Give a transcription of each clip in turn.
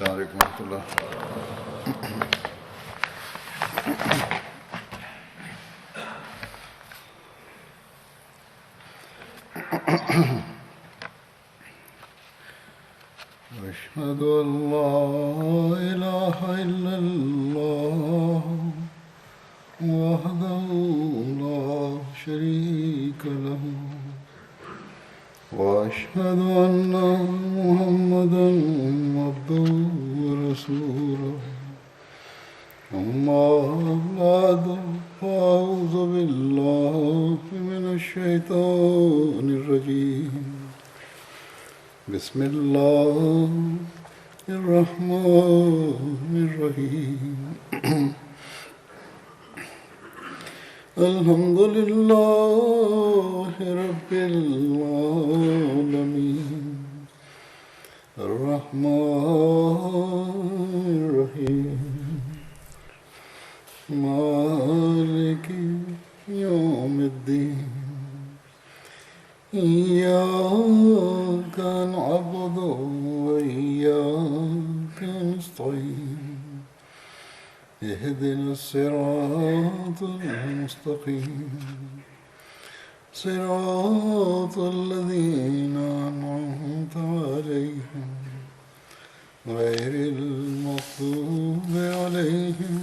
السلام عليكم ورحمة الله. أشهد أن لا إله إلا الله وحده لا شريك له وأشهد أن محمدا عبده ورسوله أما بعد فأعوذ بالله من الشيطان الرجيم بسم الله الرحمن الرحيم الحمد لله رب العالمين الرحمن الرحيم مالك يوم الدين إياك نعبد وإياك نستعين اهدنا الصراط المستقيم صراط الذين أنعمت عليهم غير المغضوب عليهم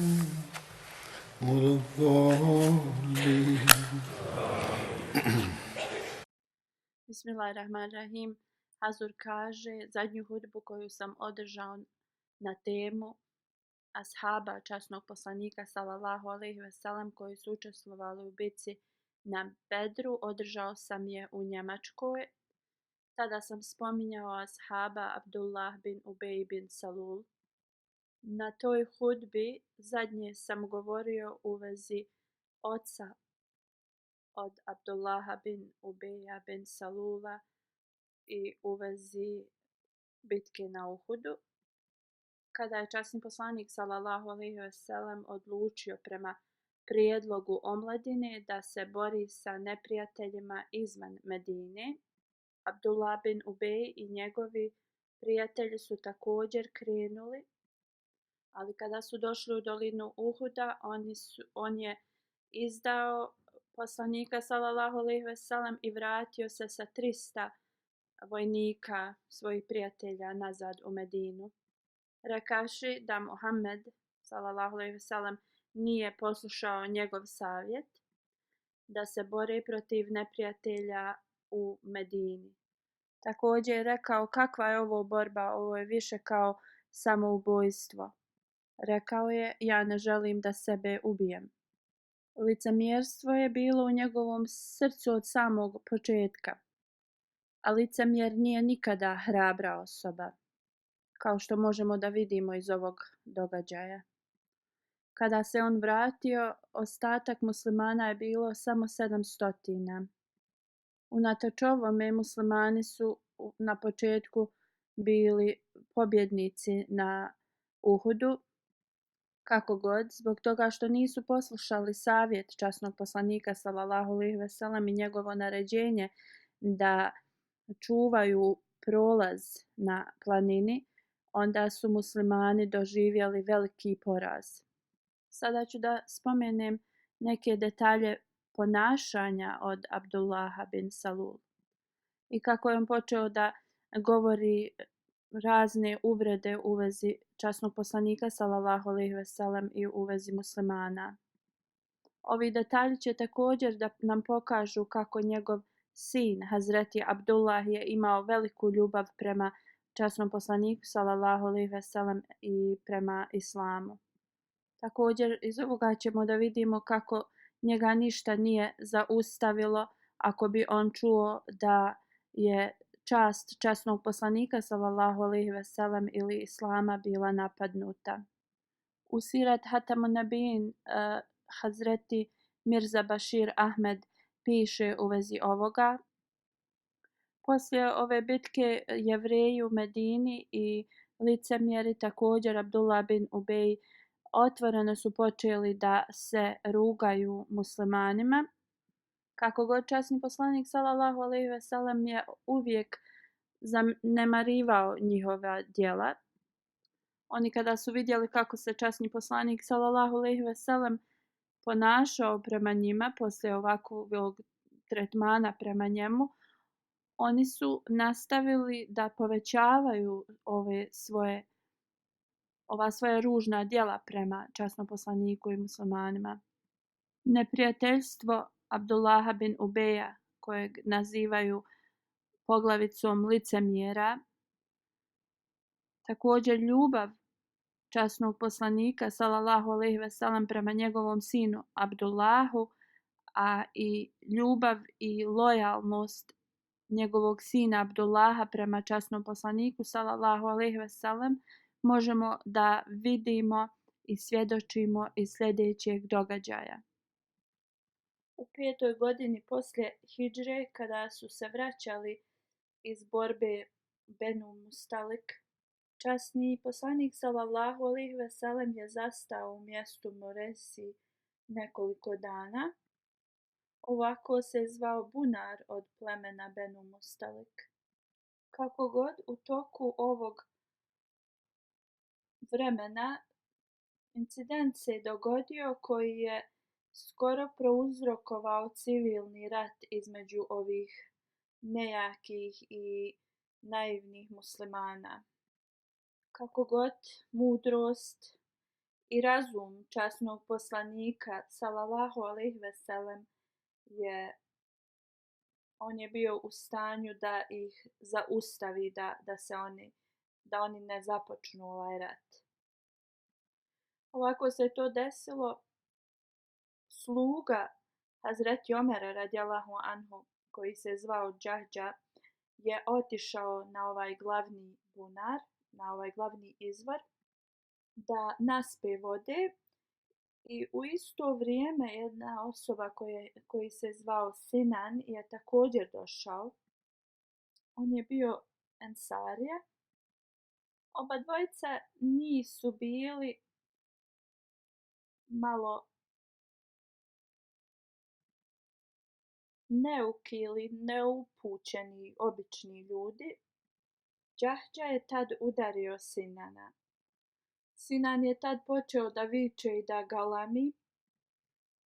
ولا الضالين. Bismillahirrahmanirrahim. Hazur kaže, zadnju hudbu koju sam održao na temu ashaba časnog poslanika sallallahu alejhi ve sellem koji su učestvovali u bitci na Bedru, održao sam je u Njemačkoj. Tada sam spominjao ashaba Abdullah bin Ubej bin Salul. Na toj hudbi zadnje sam govorio u vezi oca od Abdullaha bin Ubeja bin Salula i u vezi bitke na Uhudu. Kada je časni poslanik sallallahu alejhi ve sellem odlučio prema prijedlogu omladine da se bori sa neprijateljima izvan Medine, Abdullah bin Ubej i njegovi prijatelji su također krenuli, ali kada su došli u dolinu Uhuda, on je izdao poslanika sallallahu alejhi ve sellem i vratio se sa 300 vojnika svojih prijatelja nazad u Medinu, rekavši da Muhammed sallallahu alejhi ve sellem nije poslušao njegov savjet da se bore protiv neprijatelja u Medini. Također je rekao, kakva je ovo borba, ovo je više kao samoubojstvo. Rekao je, ja ne želim da sebe ubijem. Licemjerstvo je bilo u njegovom srcu od samog početka, a licemjer nije nikada hrabra osoba, kao što možemo da vidimo iz ovog događaja. Kada se on vratio, ostatak muslimana je bilo samo 700. Unatoč ovome, muslimani su na početku bili pobjednici na Uhudu, kako god, zbog toga što nisu poslušali savjet časnog poslanika sallallahu alejhi ve sellem i njegovo naređenje da čuvaju prolaz na planini, onda su muslimani doživjeli veliki poraz. Sada ću da spomenem neke detalje ponašanja od Abdullaha bin Salul i kako je on počeo da govori razne uvrede u vezi časnog poslanika sallallahu alejhi ve sellem i u vezi muslimana. Ovi detalji će također da nam pokažu kako njegov sin Hazreti Abdullah je imao veliku ljubav prema časnom poslaniku sallallahu alejhi ve sellem i prema islamu. Također iz ovoga ćemo da vidimo kako njega ništa nije zaustavilo ako bi on čuo da je čast časnog poslanika sallallahu alejhi ve sellem ili islama bila napadnuta. U Sirat Hatamun Nabijin Hazreti Mirza Bashir Ahmed piše u vezi ovoga. Poslije ove bitke Jevreji u Medini i licemjeri, također Abdullah bin Ubej, otvoreno su počeli da se rugaju muslimanima. Kako god časni poslanik sallallahu alejhi ve sellem je uvijek zanemarivao njihova djela. Oni kada su vidjeli kako se časni poslanik sallallahu alejhi ve sellem ponašao prema njima poslije ovakvog tretmana prema njemu, oni su nastavili da povećavaju ova svoja ružna djela prema časnom poslaniku i muslimanima. Neprijateljstvo Abdullaha bin Ubeja, kojeg nazivaju poglavicom licemjera, također ljubav časnog poslanika sallallahu alejhi ve sellem prema njegovom sinu Abdullahu, a i ljubav i lojalnost njegovog sina Abdullaha prema časnom poslaniku sallallahu alejhi ve sellem možemo da vidimo i svjedočimo iz sljedećeg događaja. U 5. godini poslije hidžre, kada su se vraćali iz borbe Benu Mustalik, časni poslanik sallallahu alejhi ve sellem je zastao u mjestu Moresi nekoliko dana. Ovako se zvao bunar od plemena Benu Mustalik. Kako god, u toku ovog vremena incident se dogodio koji je skoro prouzrokovao civilni rat između ovih nejakih i naivnih muslimana. Kako god, mudrost i razum časnog poslanika sallallahu alejhi ve sellem on je bio u stanju da ih zaustavi, da oni ne započnu ovaj rat. Ovako se to desilo. Sluga Hazreti Omera radijallahu anhu, koji se zvao Džahdža, je otišao na ovaj glavni bunar, na ovaj glavni izvor, da naspe vode, i u isto vrijeme jedna osoba koji se zvao Sinan je također došao. On je bio ensarija. Oba dvojica nisu bili malo neuki ili neupućeni obični ljudi. Džahdža je tad udario Sinana. Sinan je tad počeo da viče i da galami.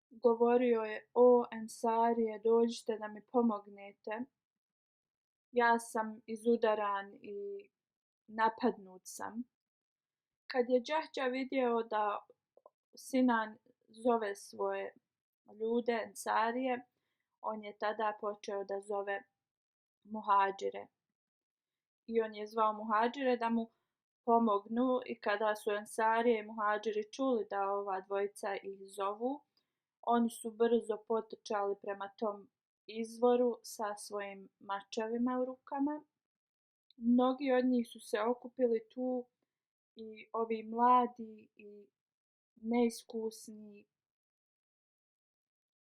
Govorio je: o ensarije, dođite da mi pomognete. Ja sam izudaran i napadnut sam. Kad je Džahdža vidio da Sinan zove svoje ljude, ensarije, on je tada počeo da zove muhadžire. I on je zvao muhadžire da mu pomognu, i kada su ensarije i muhadžiri čuli da ova dvojica ih zovu, oni su brzo potrčali prema tom izvoru sa svojim mačevima u rukama. Mnogi od njih su se okupili tu i ovi mladi i neiskusni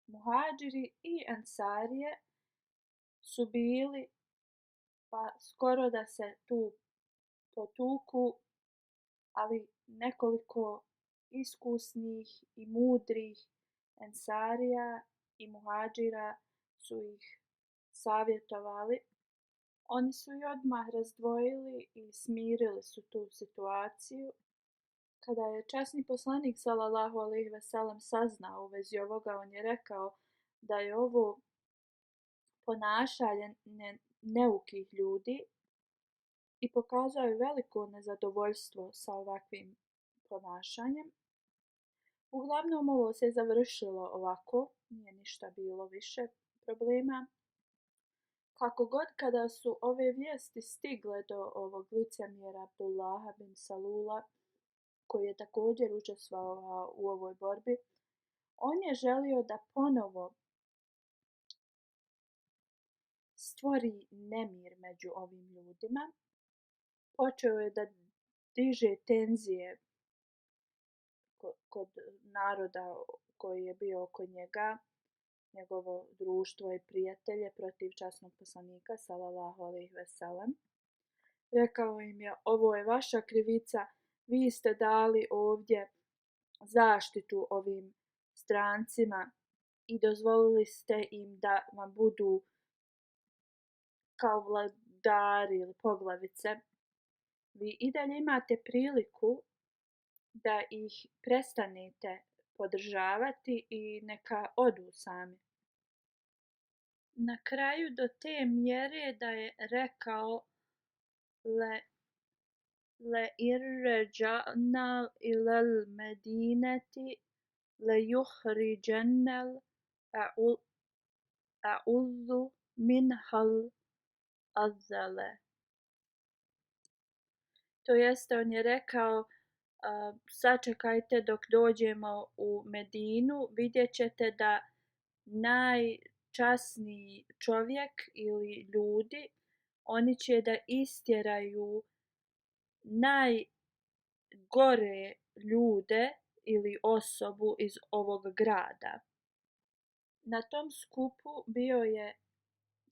muhadžiri i ensarije su bili pa skoro da se tu potuku, ali nekoliko iskusnih i mudrih ensarija i muhadžira su ih savjetovali. Oni su i odmah razdvojili i smirili su tu situaciju. Kada je časni poslanik sallallahu alejhi ve sellem saznao u vezi ovoga, on je rekao da je ovo ponašanje neukih ljudi i pokazao je veliko nezadovoljstvo sa ovakvim ponašanjem. Uglavnom, ovo se završilo ovako, nije ništa bilo više problema. Kako god, kada su ove vijesti stigle do ovog licemjera Abdullaha bin Salula, koji je također učestvovao u ovoj borbi, on je želio da ponovo stvori nemir među ovim ljudima. Počeo je da diže tenzije kod naroda koji je bio oko njega, njegovo društvo i prijatelje, protiv časnog poslanika sallallahu alejhi ve sellem. Rekao im je: ovo je vaša krivica, vi ste dali ovdje zaštitu ovim strancima i dozvolili ste im da vam budu kao vladari ili poglavice. vi i dalje imate priliku da ih prestanete podržavati i neka odu sami. Na kraju do te mjere da je rekao لئن إلى المدينة ليخرجن الأعز منها الأذل. To jeste, on je rekao, sačekajte dok dođemo u Medinu, vidjet ćete da najčasniji čovjek ili ljudi, oni će da istjeraju najgore ljude ili osobu iz ovog grada. Na tom skupu bio je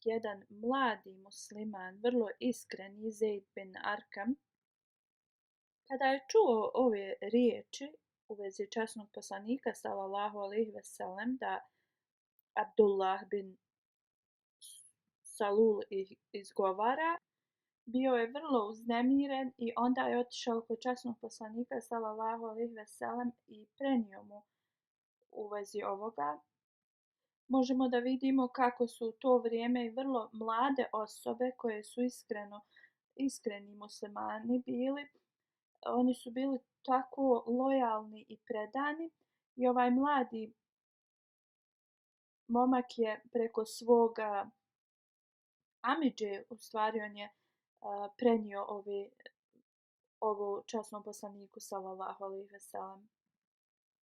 jedan mladi musliman, vrlo iskreni, Zeid bin Arkam. Kada je čuo ove riječi u vezi časnog poslanika sallallahu alejhi ve sellem da Abdullah bin Salul izgovara, bio je vrlo uznemiren i onda je otišao kod časnog poslanika sallallahu alejhi ve sellem i prenio mu u vezi ovoga. Možemo da vidimo kako su u to vrijeme i vrlo mlade osobe koje su iskreni muslimani bili. Oni su bili tako lojalni i predani i ovaj mladi momak je preko svoga amidže, u stvari on je prenio ovo časnom poslaniku sallallahu alejhi ve sellem.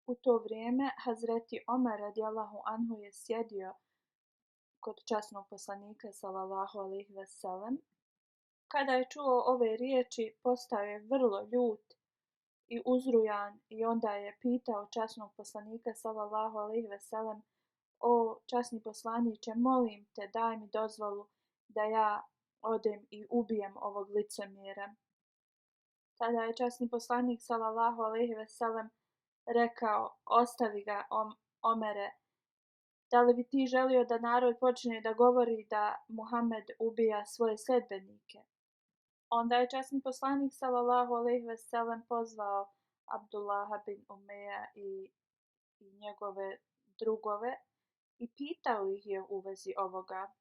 U to vrijeme Hazreti Omer radijallahu anhu je sjedio kod časnog poslanika sallallahu alejhi ve sellem. Kada je čuo ove riječi, postao je vrlo ljut i uzrujan i onda je pitao časnog poslanika sallallahu alejhi ve sellem: o časni poslaniče, molim te, daj mi dozvolu da ja odem i ubijem ovog licemjera. Tada je časni poslanik sallallahu alejhi ve sellem rekao: ostavi ga, Omere, da li bi ti želio da narod počne da govori da Muhammed ubija svoje sledbenike? Onda je časni poslanik sallallahu alejhi ve sellem pozvao Abdullaha bin Umeja i njegove drugove i pitao ih je u vezi ovoga.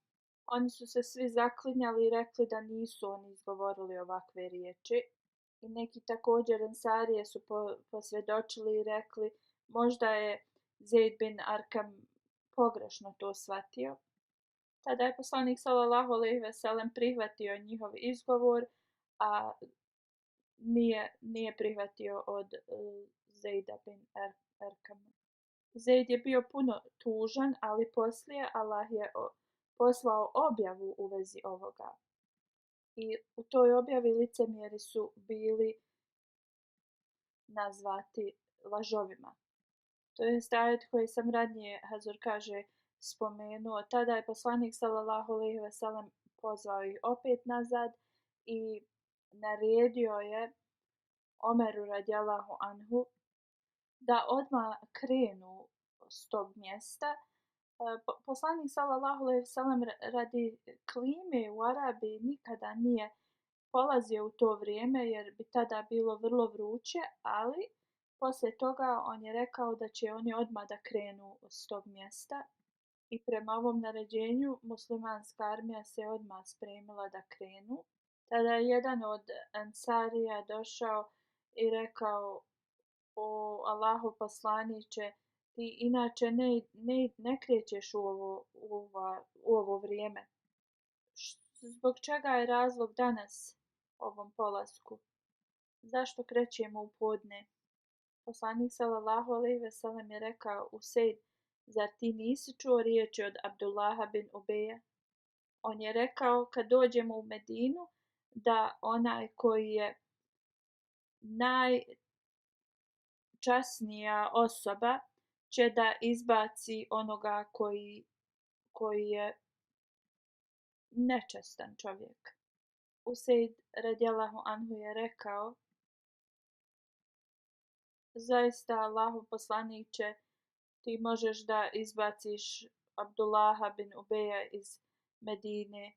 Oni su se svi zaklinjali i rekli da nisu oni izgovorili ovakve riječi. I neki također ensarije su posvjedočili i rekli možda je Zeid bin Arkam pogrešno to shvatio. Tada je poslanik sallallahu alejhi ve sellem prihvatio njihov izgovor, a nije prihvatio od Zeida bin Arkama. Zeid je bio puno tužan, ali poslije Allah je poslao objavu u vezi ovoga. I u toj objavi licemjeri su bili nazvati lažovima. To je ajet koji sam ranije, Hazur kaže, spomenuo. Tada je poslanik sallallahu alejhi ve sellem pozvao ih opet nazad i naredio je Omeru radijallahu anhu da odmah krenu s tog mjesta. Poslanik sallallahu alejhi ve sellem radi klime u Arabiji nikada nije polazio u to vrijeme jer bi tada bilo vrlo vruće, ali poslije toga on je rekao da će oni odmah da krenu s tog mjesta i prema ovom naređenju muslimanska armija se odmah spremila da krenu. Tada je jedan od ensarija došao i rekao: o Allahov poslaniče, ti inače ne krećeš u ovo vrijeme. Zbog čega je razlog danas ovom polasku? Zašto krećemo u podne? Poslanik sallallahu alejhi ve sellem je rekao: Usejd, zar ti nisi čuo riječi od Abdullaha bin Ubeja? On je rekao: kad dođemo u Medinu, da onaj koji je najčasnija osoba će da izbaci onoga koji je nečastan čovjek. Usejd radijallahu anhu je rekao: zaista Allahov poslaniče, ti možeš da izbaciš Abdullaha bin Ubeja iz Medine.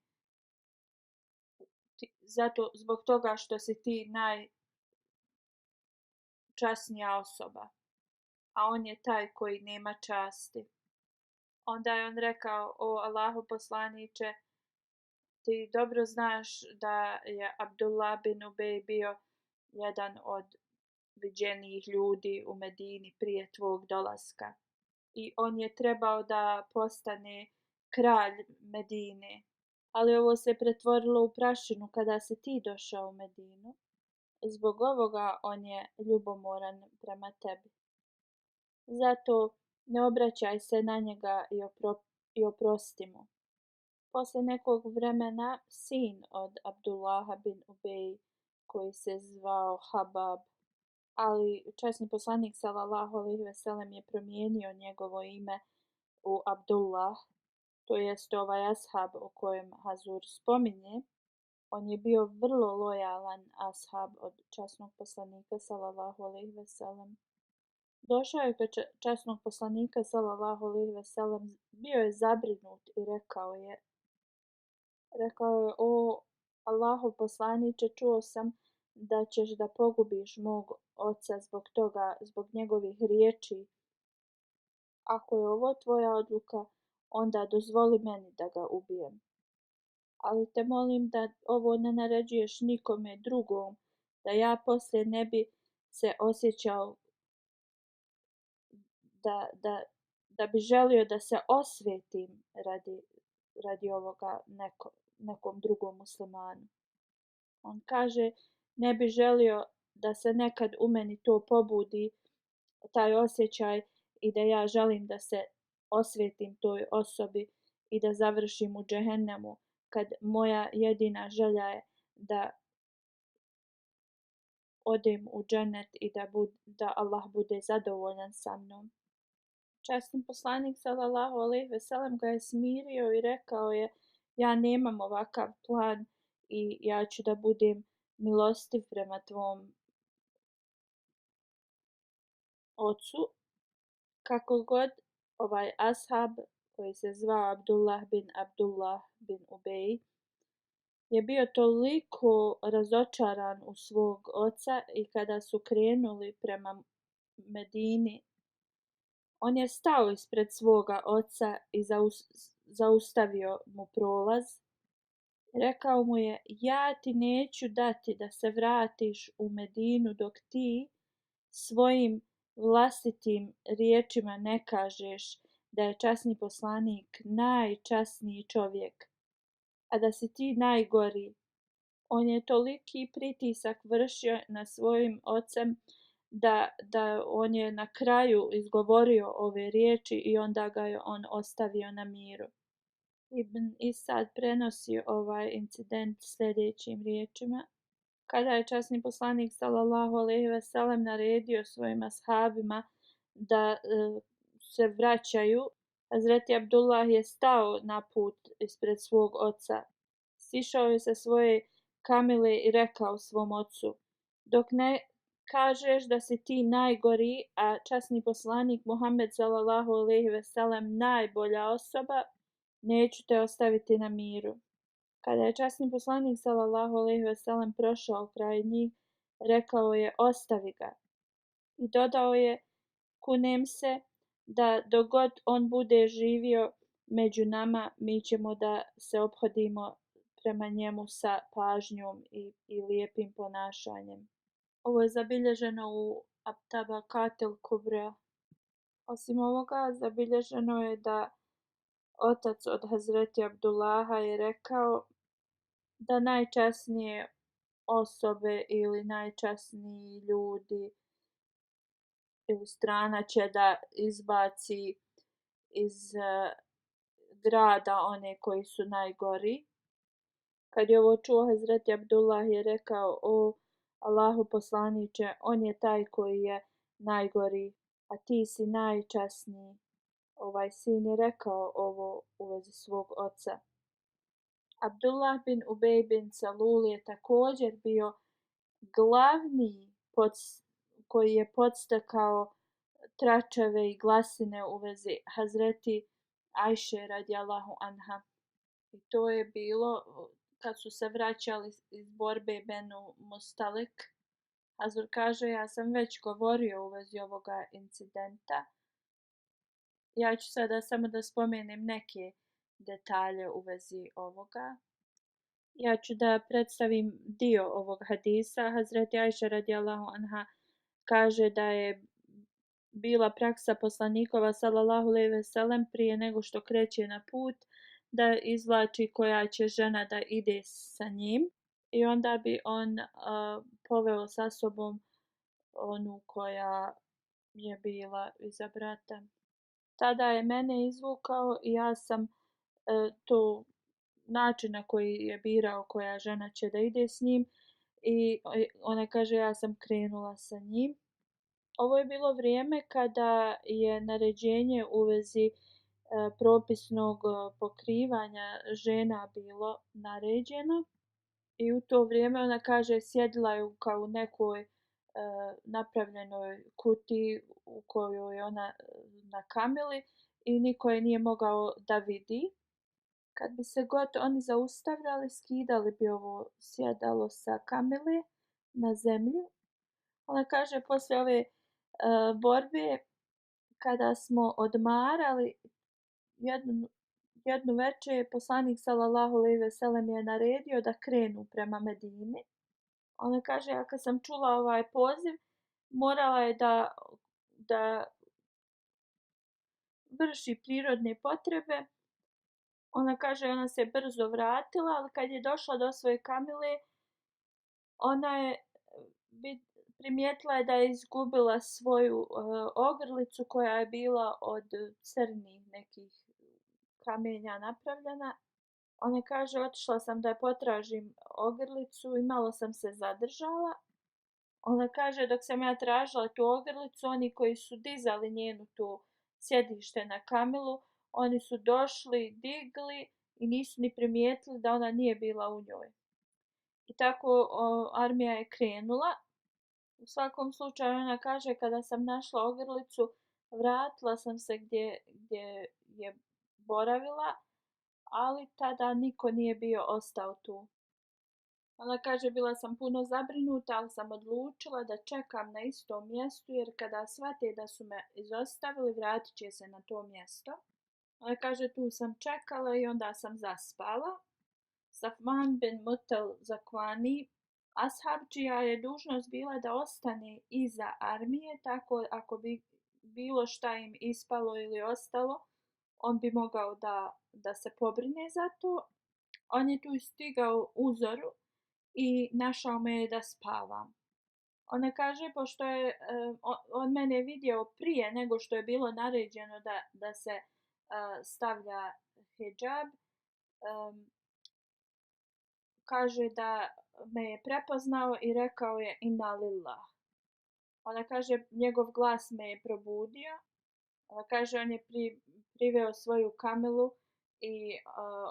zbog toga što si ti najčasnija osoba, a on je taj koji nema časti. Onda je on rekao: o Allahu poslaniče, ti dobro znaš da je Abdullah bin Ubej bio jedan od viđenijih ljudi u Medini prije tvog dolaska. I on je trebao da postane kralj Medine. Ali ovo se pretvorilo u prašinu kada si ti došao u Medinu. Zbog ovoga on je ljubomoran prema tebi. Zato ne obraćaj se na njega i oprosti mu. Poslije nekog vremena sin od Abdullaha bin Ubej, koji se zvao Habab, ali časni poslanik sallallahu alejhi ve sellem je promijenio njegovo ime u Abdullah, to jest ovaj ashab o kojem Hazur spominje. On je bio vrlo lojalan ashab od časnog poslanika sallallahu alejhi ve sellem. Došao je kod časnog poslanika sallallahu alejhi ve sellem, bio je zabrinut i rekao je: o Allahov poslaniče, čuo sam da ćeš da pogubiš mog oca zbog njegovih riječi. Ako je ovo tvoja odluka, onda dozvoli meni da ga ubijem. Ali te molim da ovo ne naređuješ nikome drugom, da ja poslije ne bi se osjećao da bi želio da se osvetim radi ovoga nekom drugom muslimanu. On kaže: ne bi želio da se nekad u meni to pobudi, taj osjećaj, i da ja želim da se osvetim toj osobi i da završim u džehennemu, kad moja jedina želja je da odem u džennet i da Allah bude zadovoljan sa mnom. Časni poslanik sallallahu alejhi ve sellem ga je smirio i rekao je: ja nemam ovakav plan i ja ću da budem milostiv prema tvom ocu. Kako god, ovaj ashab koji se zvao Abdullah bin Ubej je bio toliko razočaran u svog oca, i kada su krenuli prema Medini, on je stao ispred svoga oca i zaustavio mu prolaz. Rekao mu je: ja ti neću dati da se vratiš u Medinu dok ti svojim vlastitim riječima ne kažeš da je časni poslanik najčasniji čovjek, a da si ti najgori. On je toliki pritisak vršio na svojim ocem da on je na kraju izgovorio ove riječi i onda ga je on ostavio na miru. Ibn Isad prenosi ovaj incident sljedećim riječima: kada je časni poslanik sallallahu alejhi ve sellem naredio svojim ashabima da se vraćaju, Hazreti Abdullah je stao na put ispred svog oca. Sišao je sa svoje kamile i rekao svom ocu: dok ne kažeš da si ti najgori, a časni poslanik Muhammed sallallahu alejhi ve sellem najbolja osoba, neću te ostaviti na miru. Kada je časni poslanik sallallahu alejhi ve sellem prošao kraj njih, rekao je: ostavi ga. I dodao je: kunem se da dok god on bude živio među nama, mi ćemo da se ophodimo prema njemu sa pažnjom i lijepim ponašanjem. Ovo je zabilježeno u At-Tabaqatil Kubra. Osim ovoga, zabilježeno je da otac od Hazreti Abdullaha je rekao da najčasnije osobe ili najčasniji ljudi ili strana će da izbaci iz grada one koji su najgori. Kad je ovo čuo, Hazreti Abdullah je rekao: o Allahu poslaniče, on je taj koji je najgori, a ti si najčasniji. Ovaj sin je rekao ovo u vezi svog oca. Abdullah bin Ubej bin Salul je također bio glavni koji je podstakao tračeve i glasine u vezi Hazreti Ajše radijallahu anha. I to je bilo kad su se vraćali iz borbe Benu Mustalik. Hazur kaže, ja sam već govorio u vezi ovoga incidenta. Ja ću sada samo da spomenem neke detalje u vezi ovoga. Ja ću da predstavim dio ovog hadisa. Hazreti Ajša radijallahu anha kaže da je bila praksa poslanikova sallallahu alejhi ve sellem prije nego što kreće na put da izvlači koja će žena da ide sa njim i onda bi on poveo sa sobom onu koja je bila izabrata. Tada je mene izvukao i ja sam to način na koji je birao koja žena će da ide s njim i ona kaže ja sam krenula sa njim. Ovo je bilo vrijeme kada je naređenje u vezi propisnog pokrivanja žena bilo naređeno i u to vrijeme ona kaže sjedila je kao u nekoj napravljenoj kutiji u kojoj je ona na kamili i niko je nije mogao da vidi. Kad bi se god oni zaustavljali, skidali bi ovo sjedalo sa kamile na zemlju. Ona kaže poslije ove borbe kada smo odmarali jednu večer poslanik sallallahu alejhi ve sellem je naredio da krenu prema Medini. Ona kaže ja kad sam čula ovaj poziv morala je da vrši prirodne potrebe. Ona kaže ona se brzo vratila, ali kad je došla do svoje kamile ona je primijetila je da je izgubila svoju ogrlicu koja je bila od crnih nekih kamenja napravljena. Ona kaže otišla sam da potražim ogrlicu i malo sam se zadržala. Ona kaže dok sam ja tražila tu ogrlicu, oni koji su dizali njenu tu sjedište na kamilu, oni su došli, digli i nisu ni primijetili da ona nije bila u njoj. I tako armija je krenula. U svakom slučaju ona kaže kada sam našla ogrlicu, vratila sam se gdje je boravila, ali tada niko nije bio ostao tu. Ona kaže bila sam puno zabrinuta, ali sam odlučila da čekam na istom mjestu jer kada shvate da su me izostavili, vratit će se na to mjesto. Ona kaže tu sam čekala i onda sam zaspala. Safvan bin Mutal Zakvani, ashabčija je dužnost bila da ostane iza armije, tako ako bi bilo šta im ispalo ili ostalo, on bi mogao da se pobrine za to. On je tu stigao u zoru i našao me da spavam. Ona kaže, pošto je on mene vidio prije nego što je bilo naređeno da se stavlja hidžab, kaže da me je prepoznao i rekao je inna lillah. Ona kaže njegov glas me je probudio. Ona kaže on je priveo svoju kamilu i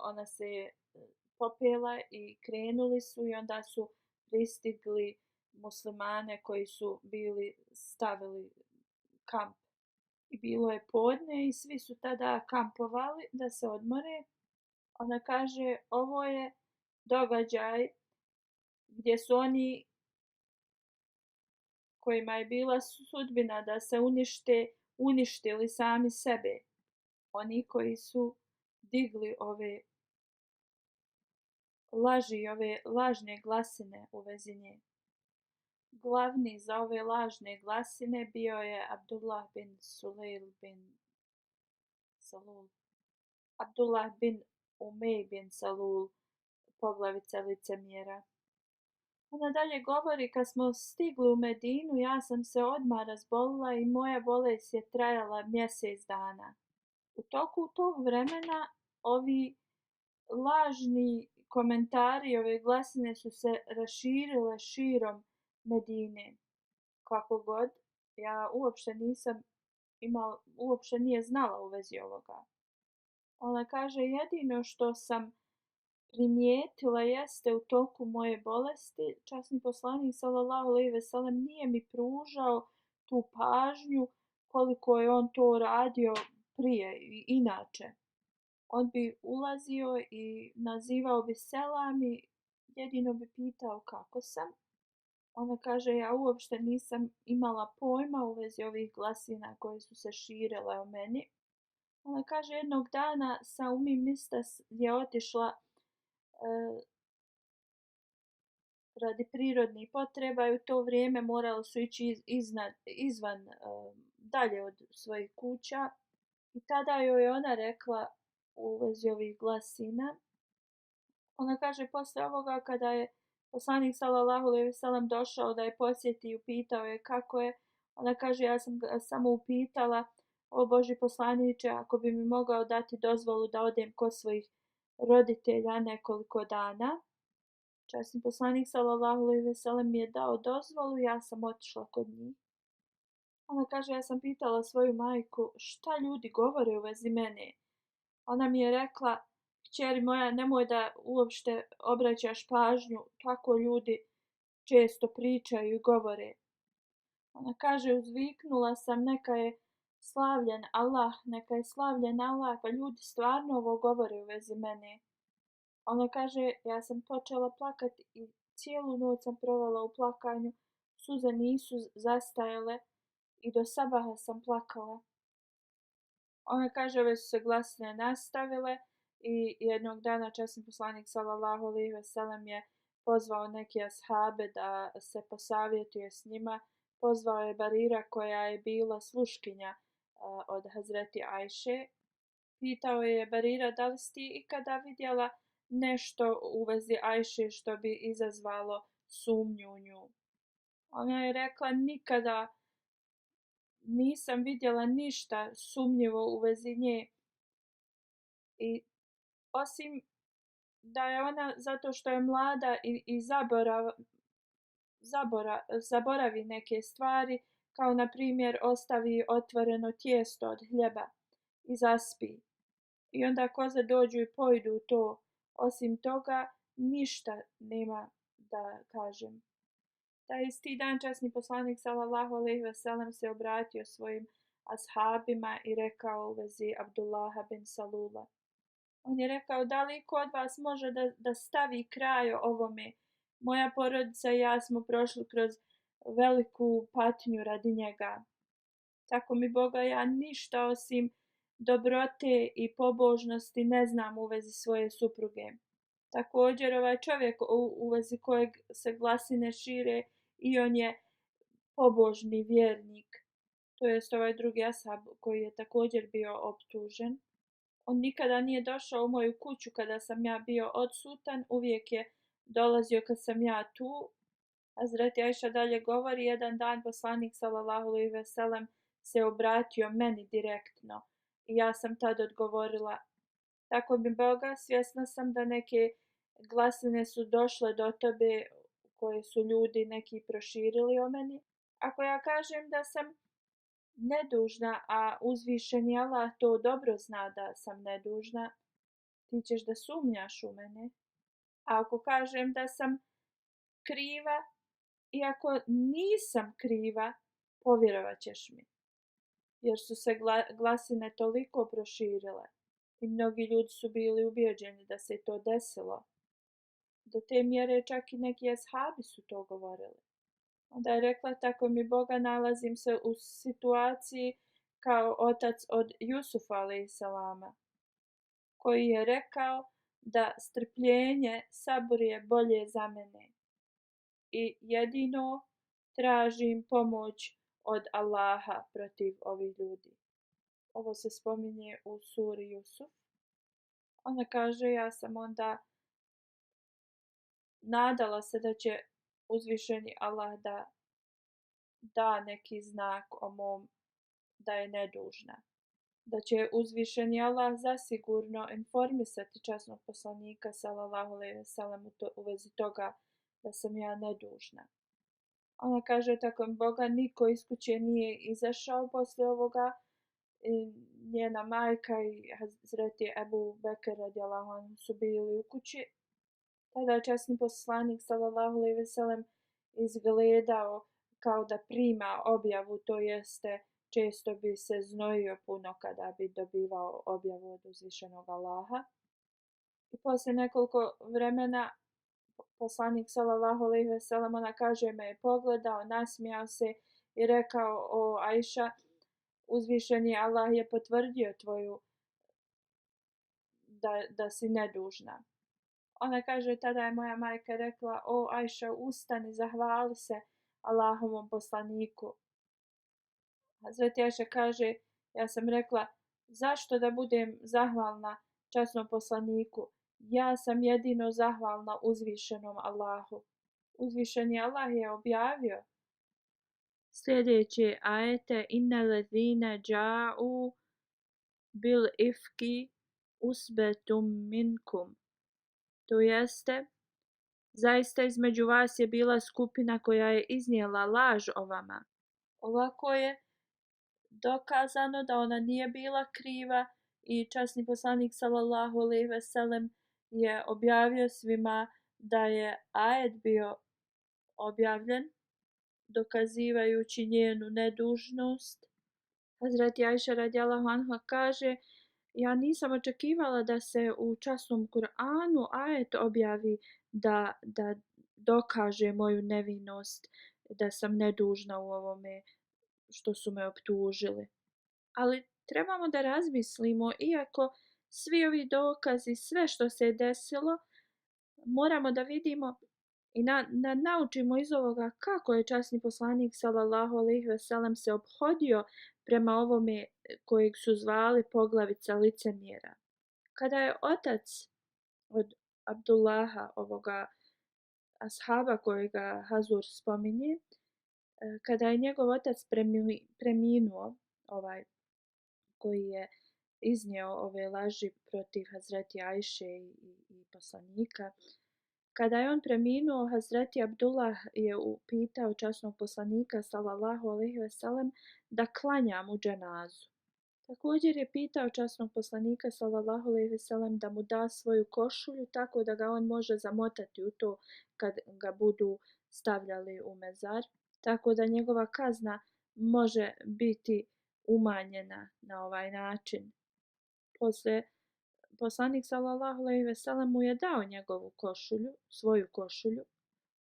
ona se popela i krenuli su i onda su pristigli muslimane koji su bili stavili kamp. I bilo je podne i svi su tada kampovali da se odmore. Ona kaže ovo je događaj gdje su oni kojima je bila sudbina da se uništili sami sebe. Oni koji su digli ove laži, ove lažne glasine u vezi nje. Glavni za ove lažne glasine bio je Abdullah bin Sulejl bin Salul. Abdullah bin Umej bin Salul, poglavica licemjera. Ona dalje govori, kad smo stigli u Medinu, ja sam se odmah razbolila i moja bolest je trajala mjesec dana. U toku tog vremena ovi lažni komentari, ove glasine su se raširile širom Medine. Kako god, ja uopšte nije znala u vezi ovoga. Ona kaže, jedino što sam primijetila jeste u toku moje bolesti, časni poslanik sallallahu alejhi ve sellem nije mi pružao tu pažnju koliko je on to radio prije i inače. on bi ulazio i nazivao bi selam i jedino bi pitao kako sam. Ona kaže, ja uopšte nisam imala pojma u vezi ovih glasina koje su se širile o meni. Ona kaže, jednog dana sa Umi Mistas je otišla radi prirodnih potreba i u to vrijeme morali su ići izvan, dalje od svojih kuća. I tada joj je ona rekla u vezi ovih glasina. Ona kaže, posle ovoga kada je poslanik sallallahu alejhi ve sellem došao da je posjeti i upitao je kako je, ona kaže, ja sam ga samo upitala, o Boži poslaniče, ako bi mi mogao dati dozvolu da odem kod svojih roditelja nekoliko dana. Časni poslanik sallallahu alejhi ve sellem mi je dao dozvolu i ja sam otišla kod njih. Ona kaže, ja sam pitala svoju majku šta ljudi govore u vezi mene. Ona mi je rekla, kćeri moja, nemoj da uopšte obraćaš pažnju, tako ljudi često pričaju i govore. Ona kaže, uzviknula sam, neka je slavljen Allah, neka je slavljen Allah, pa ljudi stvarno ovo govore u vezi mene. Ona kaže, ja sam počela plakati i cijelu noć sam provela u plakanju, suze nisu zastajale i do sabaha sam plakala. Ona kaže, ove su se glasine nastavile i jednog dana časni poslanik sallallahu alejhi ve sellem je pozvao neke ashabe da se posavjetuje s njima. Pozvao je Barira koja je bila sluškinja od Hazreti Ajše. Pitao je Barira, da li si ti ikada vidjela nešto u vezi Ajše što bi izazvalo sumnju u nju? Ona je rekla, nikada nisam vidjela ništa sumnjivo u vezi nje. I osim da je ona, zato što je mlada i zaboravi neke stvari, kao na primjer ostavi otvoreno tijesto od hljeba i zaspi. I onda koze dođu i pojdu to. Osim toga, ništa nema da kažem. Taj isti dan časni poslanik sallallahu alejhi ve sellem se obratio svojim ashabima i rekao u vezi Abdullaha bin Salula. On je rekao, da li iko od vas može da stavi kraj ovome? Moja porodica i ja smo prošli kroz veliku patnju radi njega. Tako mi Boga, ja ništa osim dobrote i pobožnosti ne znam u vezi svoje supruge. Također ovaj čovjek u vezi kojeg se glasine šire i on je pobožni vjernik. To jest ovaj drugi ashab koji je također bio optužen. On nikada nije došao u moju kuću kada sam ja bio odsutan, uvijek je dolazio kad sam ja tu. Hazreti Ajša dalje govori, jedan dan poslanik sallallahu alejhi ve sellem se obratio meni direktno i ja sam tad odgovorila, tako mi Boga, svjesna sam da neke glasine su došle do tebe koje su ljudi neki proširili o meni. Ako ja kažem da sam nedužna, a uzvišeni Allah to dobro zna da sam nedužna, ti ćeš da sumnjaš u mene. A ako kažem da sam kriva, iako nisam kriva, povjerovat ćeš mi. Jer su se glasine toliko proširile i mnogi ljudi su bili ubijeđeni da se to desilo. Do te mjere čak i neki ashabi su to govorili. Onda je rekla, tako mi Boga, nalazim se u situaciji kao otac od Jusufa alejselama, koji je rekao da strpljenje, sabur je bolje za mene. I jedino tražim pomoć od Allaha protiv ovih ljudi. Ovo se spominje u suri Jusuf. Ona kaže, ja sam onda nadala se da će uzvišeni Allah da neki znak o mom da je nedužna. Da će uzvišeni Allah zasigurno informisati časnog poslanika sallallahu alejhi ve sellem u vezi toga da sam ja nedužna. Ona kaže, tako mi Boga, niko iz kuće nije izašao posle ovoga. I njena majka i Hazreti Ebu Bekr radijallahu anhu su bili u kući. Tada je časni poslanik sallallahu alejhi ve sellem izgledao kao da prima objavu, to jeste često bi se znojio puno kada bi dobivao objavu od uzvišenog Allaha. I poslije nekoliko vremena poslanik sallallahu alejhi ve sellem, ona kaže, me je pogledao, nasmijao se i rekao: o Ajša, uzvišeni Allah je potvrdio tvoju da si nedužna. Ona kaže, tada je moja majka rekla: o Ajša, ustani, zahvali se Allahovom poslaniku. Hazreti Ajša kaže, ja sam rekla: zašto da budem zahvalna časnom poslaniku? Ja sam jedino zahvalna uzvišenom Allahu. Uzvišeni Allah je objavio sljedeće ajete: inna ladhina dža'u bil ifki usbetum minkum. To jeste, zaista između vas je bila skupina koja je iznijela laž o vama. Ovako je dokazano da ona nije bila kriva i časni poslanik sallallahu alejhi ve sellem je objavio svima da je ajet bio objavljen dokazivajući njenu nedužnost. Hazreti Ajša radijallahu anha kaže: ja nisam očekivala da se u časnom Kur'anu ajet objavi da dokaže moju nevinost, da sam nedužna u ovome što su me optužili. Ali trebamo da razmislimo, iako svi ovi dokazi, sve što se je desilo, moramo da vidimo i naučimo iz ovoga kako je časni poslanik sallallahu alejhi ve sellem se ophodio prema ovome kojeg su zvali poglavica licemjera. Kada je otac od Abdullaha, ovoga ashaba kojega Hazur spominje, kada je njegov otac preminuo, ovaj koji je iznio ove laži protiv Hazreti Ajše i poslanika, kada je on preminuo, Hazreti Abdullah je upitao časnog poslanika sallallahu alejhi ve sellem da klanja mu dženazu. Također je pitao časnog poslanika sallallahu alejhi ve sellem da mu da svoju košulju tako da ga on može zamotati u to kad ga budu stavljali u mezar, tako da njegova kazna može biti umanjena na ovaj način. Poslije poslanik sallallahu alejhi ve sellem mu je dao njegovu košulju, svoju košulju.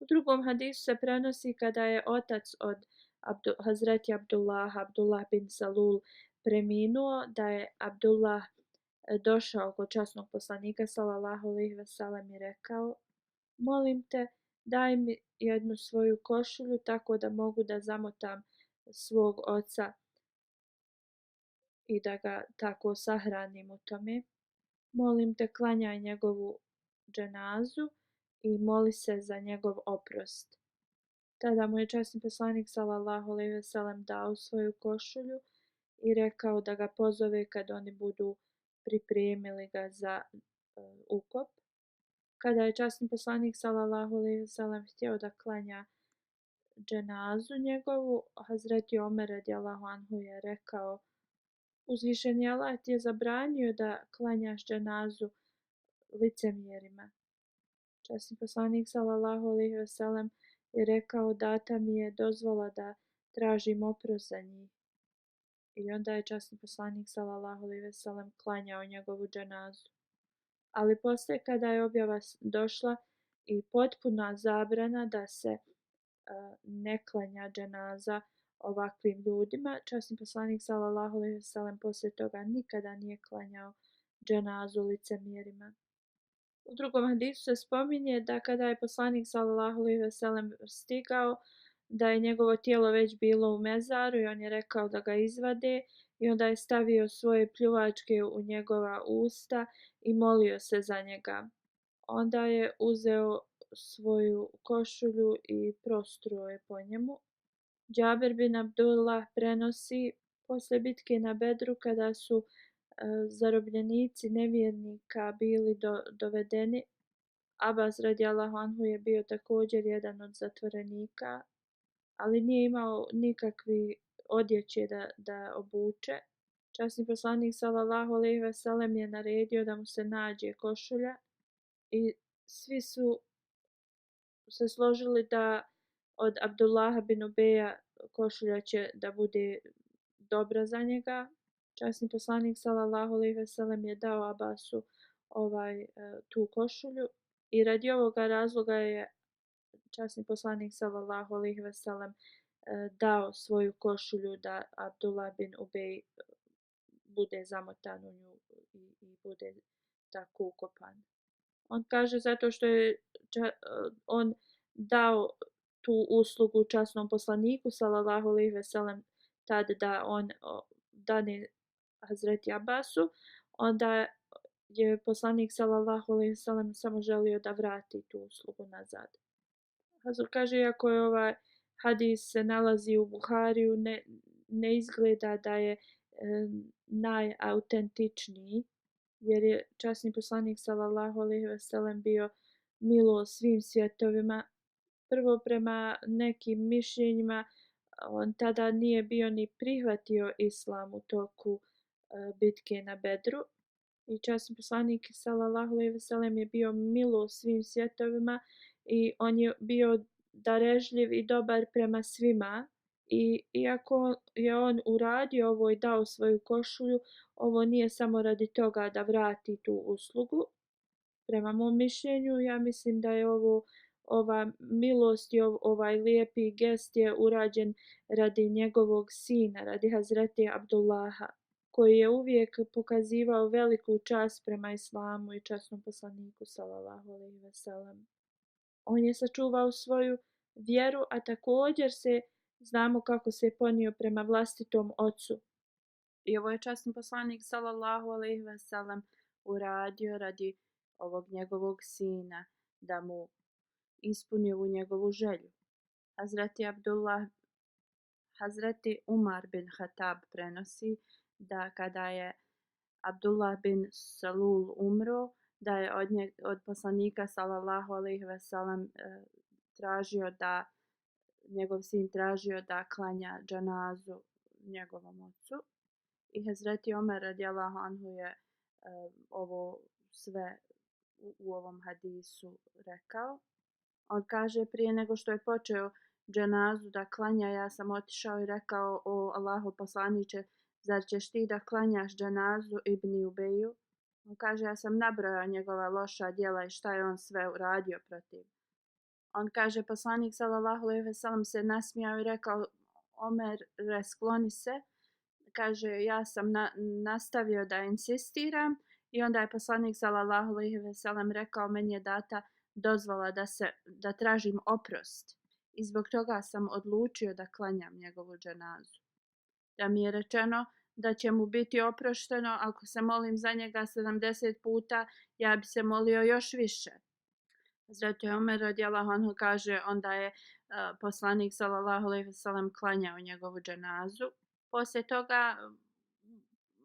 U drugom hadisu se prenosi kada je otac od Hazreti Abdullah, Abdullah bin Salul, preminuo, da je Abdullah došao kod časnog poslanika sallallahu alejhi ve sellem i rekao: molim te, daj mi jednu svoju košulju tako da mogu da zamotam svog oca i da ga tako sahranim u tome. Molim te, klanjaj njegovu dženazu i moli se za njegov oprost. Tada mu je časni poslanik sallallahu alejhi ve sellem dao svoju košulju i rekao da ga pozove kad oni budu pripremili ga za ukop. Kada je časni poslanik sallallahu alejhi ve sellem htio da klanja dženazu njegovu, Hazreti Omer radijallahu anhu je rekao: uzvišeni Allah ti je zabranio da klanjaš dženazu licemjerima. Časni poslanik sallallahu alejhi ve sellem je rekao: data mi je dozvola da tražim oprost za njih. I onda je časni poslanik sallallahu alejhi ve sellem klanjao njegovu dženazu. Ali poslije, kada je objava došla i potpuna zabrana da se ne klanja dženaza ovakvim ljudima, časni poslanik sallallahu alejhi ve sellem poslije toga nikada nije klanjao dženazu licemjerima. U drugom hadisu se spominje da kada je poslanik sallallahu alejhi ve sellem stigao, da je njegovo tijelo već bilo u mezaru i on je rekao da ga izvade i onda je stavio svoje pljuvačke u njegova usta i molio se za njega. Onda je uzeo svoju košulju i prostruo je po njemu. Džabir bin Abdullah prenosi, poslije bitke na Bedru, kada su zarobljenici nevjernika bili dovedeni, Abbas radijallahu anhu je bio također jedan od zatvorenika, ali nije imao nikakve odjeće da obuče. Časni poslanik sallallahu alejhi ve sellem je naredio da mu se nađe košulja i svi su se složili da od Abdullaha bin Ubeja košulja će da bude dobro za njega. Časni poslanik sallallahu alejhi ve sellem je dao Abbasu tu košulju i radi ovoga razloga je časni poslanik sallallahu alejhi ve sellem dao svoju košulju da Abdullah bin Ubej bude zamotan u nju i bude tako ukopan. On kaže zato što je on dao tu uslugu časnom poslaniku sallallahu alejhi ve sellem tad da on dane Hazreti Abbasu, onda je poslanik sallallahu alejhi ve sellem samo želio da vrati tu uslugu nazad. Hazur kaže, iako je ovaj hadis se nalazi u Buhariju, ne izgleda da je najautentičniji, jer je časni poslanik sallallahu alejhi ve sellem bio milo svim svjetovima. Prvo, prema nekim mišljenjima, on tada nije bio ni prihvatio islam u toku bitke na Bedru. I časni poslanik sallallahu alejhi ve sellem je bio milo svim svjetovima i on je bio darežljiv i dobar prema svima. I iako je on uradio ovo i dao svoju košulju, ovo nije samo radi toga da vrati tu uslugu. Prema mom mišljenju, ja mislim da je ova milost i ovaj lijepi gest je urađen radi njegovog sina, radi Hazreti Abdullaha, koji je uvijek pokazivao veliku čast prema islamu i časnom poslaniku sallallahu alejhi ve sellem. On je sačuvao svoju vjeru, a također znamo kako se ponio prema vlastitom ocu. I ovo je časni poslanik sallallahu alejhi ve sellem uradio radi ovog njegovog sina, da mu ispuni ovu njegovu želju. Hazreti Umar bin Khattab prenosi da kada je Abdullah bin Salul umro, da je od poslanika sallallahu alejhi ve sellem njegov sin tražio da klanja dženazu njegovom ocu. I Hazreti Omer radijallahu anhu je ovo sve u ovom hadisu rekao. On kaže, prije nego što je počeo dženazu da klanja, ja sam otišao i rekao, o Allahov poslaniče, zar ćeš ti da klanjaš dženazu Ibni Ubeju? On kaže, ja sam nabrojao njegova loša djela i šta je on sve uradio protiv. On kaže, poslanik sallallahu alejhi ve sellem se nasmijao i rekao, Omer, skloni se. Kaže, ja sam nastavio da insistiram i onda je poslanik sallallahu alejhi ve sellem rekao, meni je data dozvola da tražim oprost i zbog toga sam odlučio da klanjam njegovu dženazu. Da mi je rečeno da će mu biti oprošteno ako se molim za njega 70 puta, ja bi se molio još više. Hazreti Omer radijallahu anhu kaže, onda je poslanik sallallahu alejhi ve sellem klanjao njegovu dženazu. Poslije toga,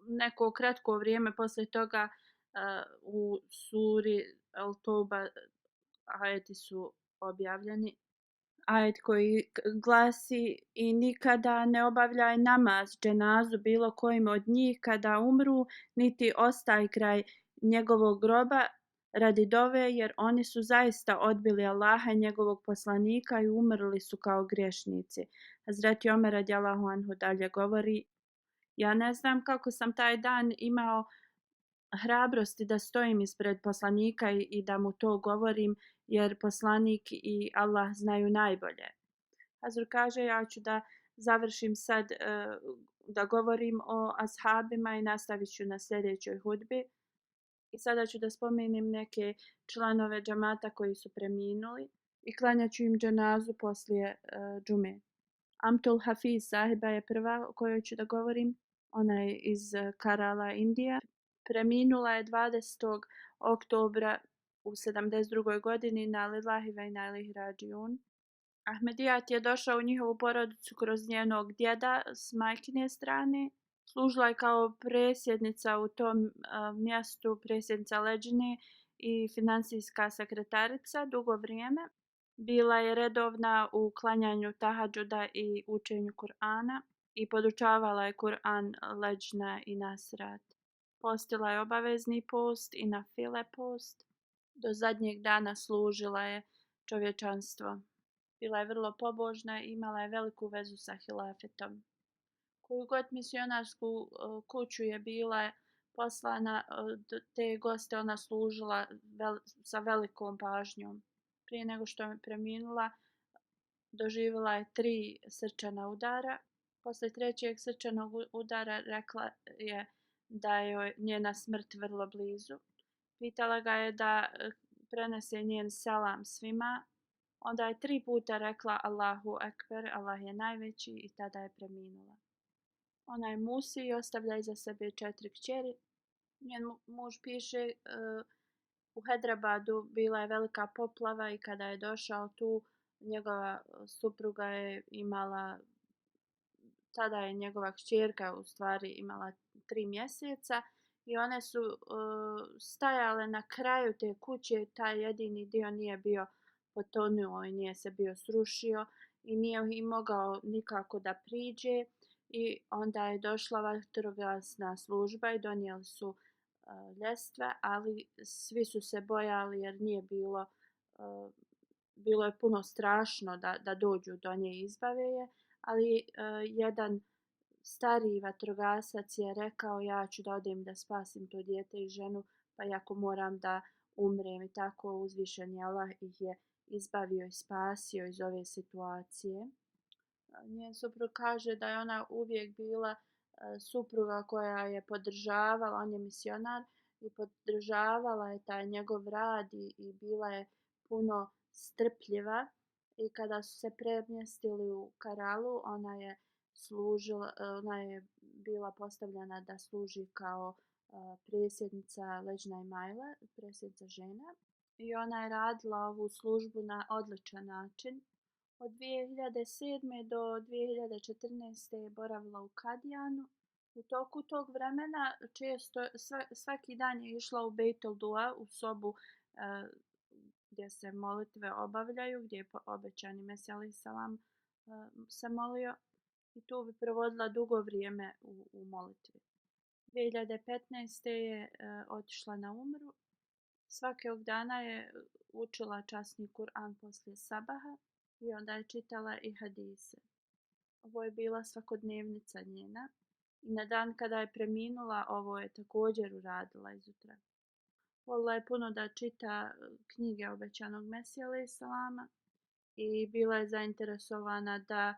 neko kratko vrijeme poslije toga, u suri Al-Toba ajeti su objavljeni. Ajet koji glasi, i nikada ne obavljaj namaz dženazu bilo kojim od njih kada umru, niti ostaj kraj njegovog groba radi dove, jer oni su zaista odbili Allaha i njegovog poslanika i umrli su kao griješnici. Hazreti Omer radijallahu anhu dalje govori, ja ne znam kako sam taj dan imao hrabrosti da stojim ispred poslanika i da mu to govorim, jer poslanik i Allah znaju najbolje. Hazur kaže, ja ću da završim sad da govorim o ashabima i nastavit ću na sljedećoj hudbi. I sada ću da spomenem neke članove džamata koji su preminuli i klanjat ću im dženazu poslije džume. Amtul Hafiz sahiba je prva o kojoj ću da govorim. Ona je iz Karala, Indija. Preminula je 20. oktobra u 72. godini, na lillahi ve inna ilaihi rađiun. Ahmedijat je došao u njihovu porodicu kroz njenog djeda s majkine strane. Služila je kao presjednica u tom mjestu, presjednica leđine i financijska sekretarica dugo vrijeme. Bila je redovna u klanjanju tahadžuda i učenju Kur'ana i podučavala je Kur'an leđna i nasrat. Postila je obavezni post i nafile post. Do zadnjeg dana služila je čovječanstvo. Bila je vrlo pobožna i imala je veliku vezu sa hilafetom. Koju god misionarsku kuću je bila poslana, te goste ona služila sa velikom pažnjom. Prije nego što je preminula, doživjela je 3 srčana udara. Poslije trećeg srčanog udara rekla je da je njena smrt vrlo blizu. Pitala ga je da prenese njen selam svima. Onda je 3 puta rekla Allahu Ekber, Allah je najveći, i tada je preminula. Ona je Musi i ostavlja iza sebe 4 kćeri. Njen muž piše u Hedrabadu bila je velika poplava i kada je došao tu, njegova supruga je imala, tada je njegova kćerka u stvari imala 3 mjeseca i one su stajale na kraju te kuće. Taj jedini dio nije bio potonuo i nije se bio srušio i nije im mogao nikako da priđe. I onda je došla vatrogasna služba i donijeli su ljestve, ali svi su se bojali jer nije bilo, bilo je puno strašno da dođu do nje i izbave je, ali jedan stariji vatrogasac je rekao ja ću da odem da spasim to dijete i ženu, pa i ako moram da umrem, i tako uzvišeni Allah ih je izbavio i spasio iz ove situacije. Njen suprug kaže da je ona uvijek bila supruga koja je podržavala, on je misionar, i podržavala je taj njegov rad i bila je puno strpljiva. I kada su se premjestili u Karalu, ona je bila postavljena da služi kao predsjednica Leđna Imajle, predsjednica žena. I ona je radila ovu službu na odličan način. Od 2007. do 2014. je boravila u Kadijanu. U toku tog vremena često, svaki dan je išla u Bejtul Dua, u sobu gdje se molitve obavljaju, gdje je obećani Mesija alejhi selam se molio, i tu bi provodila dugo vrijeme u molitvi. 2015. je otišla na umru. Svakog dana je učila časni Kur'an poslije sabaha i onda je čitala i hadise. Ovo je bila svakodnevnica njena. I na dan kada je preminula, ovo je također uradila izutra. Volila je puno da čita knjige obećanog Mesija alejhi selama i bila je zainteresovana da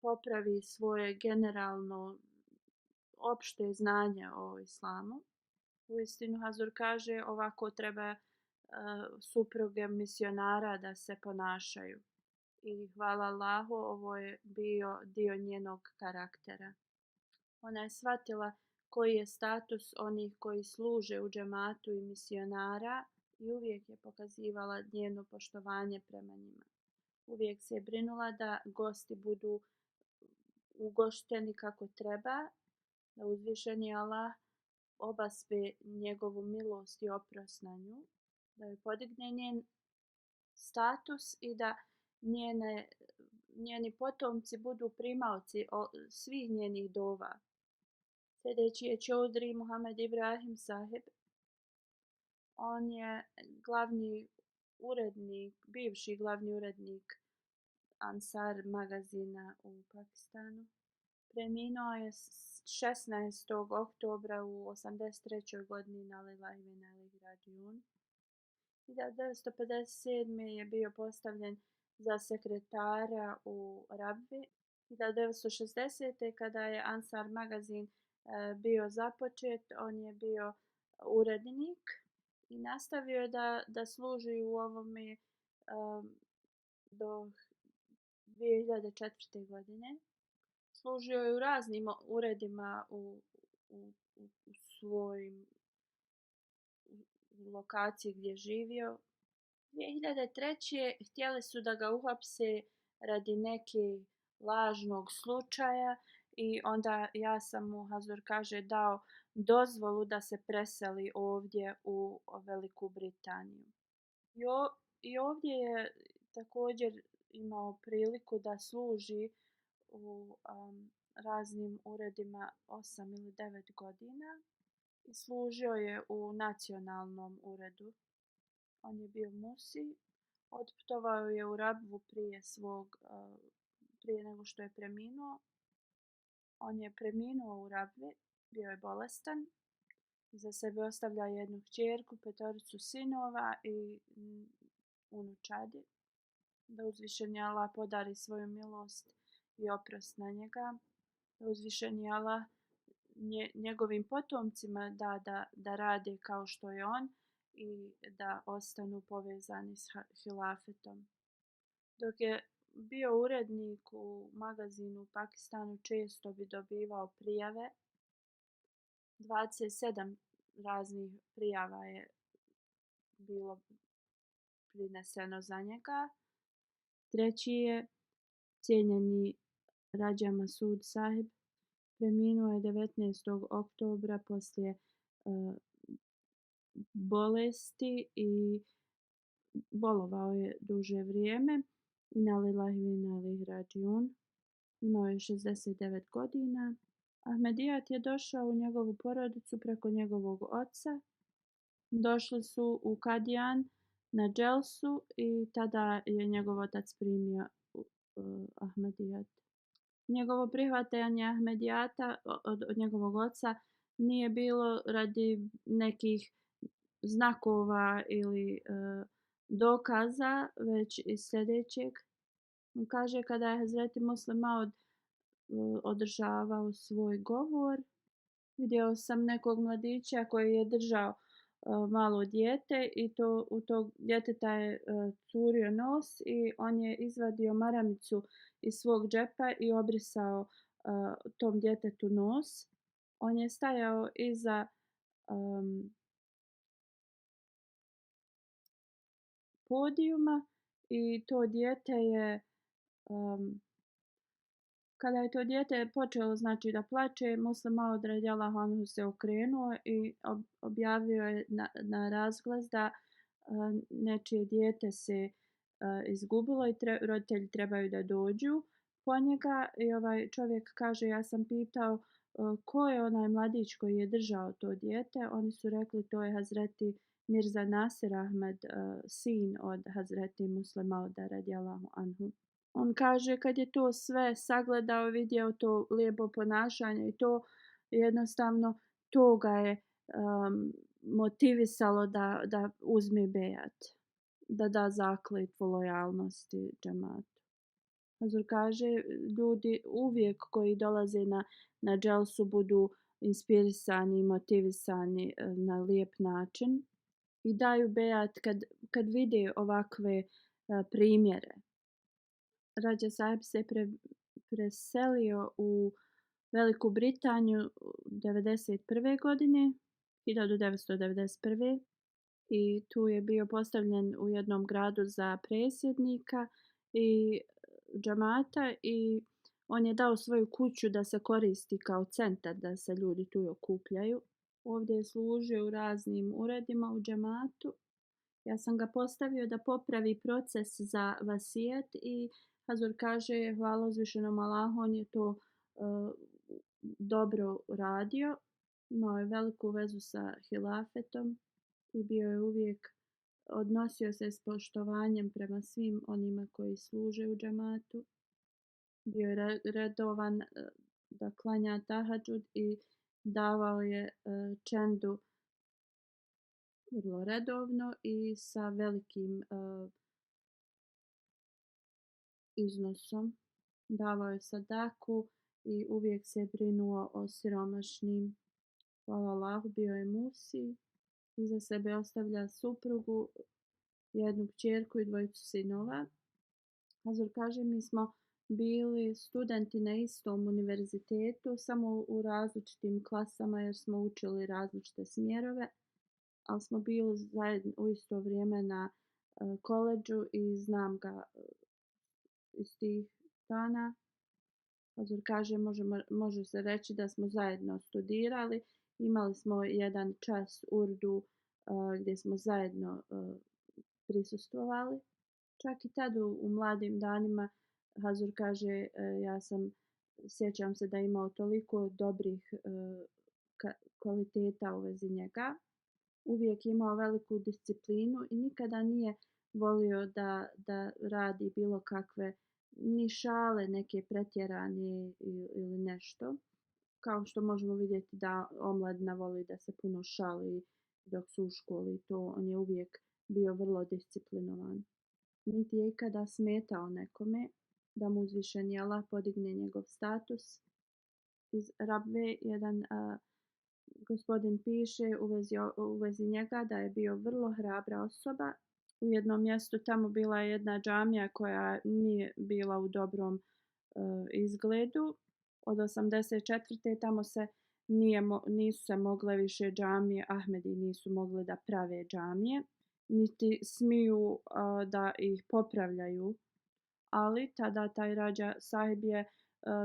popravi svoje generalno opšte znanje o islamu. Uistinu Hazur kaže ovako treba supruge misionara da se ponašaju. I hvala Allahu, ovo je bio dio njenog karaktera. Ona je shvatila koji je status onih koji služe u džematu i misionara i uvijek je pokazivala njeno poštovanje prema njima. Uvijek se je brinula da gosti budu ugošteni kako treba, da uzvišeni Allah obaspe njegovu milost i oprost na nju, da joj podigne njen status i da njeni potomci budu primaoci svih njenih dova. Sljedeći je Čaudhry Muhammad Ibrahim Sahib. On je bivši glavni urednik Ansar magazina u Pakistanu. Preminuo je 16. oktobra u 83. godini na Lillahi wa inna ilaihi rađiun. 1957. je bio postavljen za sekretara u Rabvi. 1960. kada je Ansar magazin bio započet, on je bio urednik i nastavio je da služi u ovome do 2004. godine. Služio je u raznim uredima u svojim lokaciji gdje je živio. 2003. htjeli su da ga uhapse radi nekog lažnog slučaja i onda ja sam mu, Hazur kaže, dao dozvolu da se preseli ovdje u Veliku Britaniju. I ovdje je također imao priliku da služi u raznim uredima 8 ili 9 godina i služio je u nacionalnom uredu. On je bio Musi, otputovao je u Rabvu prije nego što je preminuo On je preminuo u Rabvi, bio je bolestan, iza sebe ostavlja jednu kćerku, 5 sinova i unučadi. Da uzvišeni Allah podari svoju milost i oprost na njega. Da uzvišeni Allah njegovim potomcima da rade kao što je on i da ostanu povezani s hilafetom. Dok je bio urednik u magazinu u Pakistanu, često bi dobivao prijave. 27 raznih prijava je bilo prineseno za njega. Treći je cijenjeni Rađa Masud Sahib. Preminuo je 19. oktobra poslije bolesti i bolovao je duže vrijeme. Inna lillahi wa inna ilaihi rađiun. Imao je 69 godina. Ahmedijat je došao u njegovu porodicu preko njegovog oca. Došli su u Kadijan na dželsu i tada je njegov otac primio Ahmedijat. Njegovo prihvatanje Ahmedijata od njegovog oca nije bilo radi nekih znakova ili dokaza, već iz sljedećeg. On kaže, kada je Hazreti Musleh Maud održavao svoj govor, vidio sam nekog mladića koji je držao malo dijete i u tog djeteta je curio nos i on je izvadio maramicu iz svog džepa i obrisao tom djetetu nos. On je stajao iza podijuma i to dijete je kada je to dijete počelo da plače, Musleh Maud radijallahu anhu se okrenuo i objavio je na razglas da nečije dijete se izgubilo i roditelji trebaju da dođu po njega. I ovaj čovjek kaže, ja sam pitao ko je onaj mladić koji je držao to dijete. Oni su rekli, to je Hazreti Mirza Nasir Ahmed, sin od Hazreti Musleh Mauda radijallahu anhu. On kaže, kad je to sve sagledao, vidio to lijepo ponašanje i to jednostavno to ga je motivisalo da uzme bejat, da zakletvu lojalnosti džematu. Hazur kaže, ljudi uvijek koji dolaze na dželsu budu inspirisani i motivisani na lijep način i daju bejat kad vide ovakve primjere. Rađa Sahib se preselio u Veliku Britaniju 1991. godine, 1991. I tu je bio postavljen u jednom gradu za predsjednika i džamata i on je dao svoju kuću da se koristi kao centar, da se ljudi tu okupljaju. Ovdje je služio u raznim uredima u džamatu. Ja sam ga postavio da popravi proces za vasijet i Hazur kaže, hvala uzvišenom Allahu, on je to dobro radio. Imao je veliku vezu sa hilafetom i bio je uvijek odnosio se s poštovanjem prema svim onima koji služe u džamatu. Bio je redovan da klanja tahadžud i davao je čendu vrlo redovno i sa velikim iznosom. Davao je sadaku i uvijek se brinuo o siromašnim. Hvala Allahu, bio je musi. Iza sebe ostavlja suprugu, jednu kćerku i 2 sinova. Hazur kaže, mi smo bili studenti na istom univerzitetu, samo u različitim klasama jer smo učili različite smjerove, ali smo bili zajedno u isto vrijeme na koledžu i znam ga iz tih dana. Hazur kaže, može se reći da smo zajedno studirali. Imali smo jedan čas urdu gdje smo zajedno prisustvovali. Čak i tad u mladim danima Hazur kaže, sjećam se da je imao toliko dobrih kvaliteta u vezi njega. Uvijek imao veliku disciplinu i nikada nije volio da radi bilo kakve ni šale neke pretjerane ili nešto. Kao što možemo vidjeti da omladina voli da se puno šali dok su u školi, to on je uvijek bio vrlo disciplinovan. Niti je ikada smetao nekome da mu uzvišeni Allah podigne njegov status. Iz Rabve jedan gospodin piše u vezi njega da je bio vrlo hrabra osoba. U jednom mjestu tamo bila je jedna džamija koja nije bila u dobrom izgledu. Od 84. tamo se nisu se mogle više džamije, Ahmedi nisu mogli da prave džamije, niti smiju da ih popravljaju. Ali tada taj Rađa sahib je